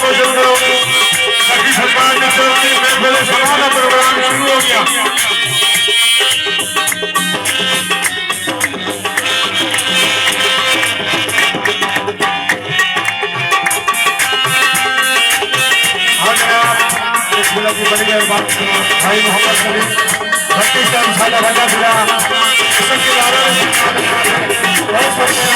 कौशल करो ताकि सरकार के तरफ से महफिल समा का प्रोग्राम शुरू हो गया। बड़ी मेहरबान भाई मोहम्मद सलीम भट्टी साहब सादा भजा दिला बहुत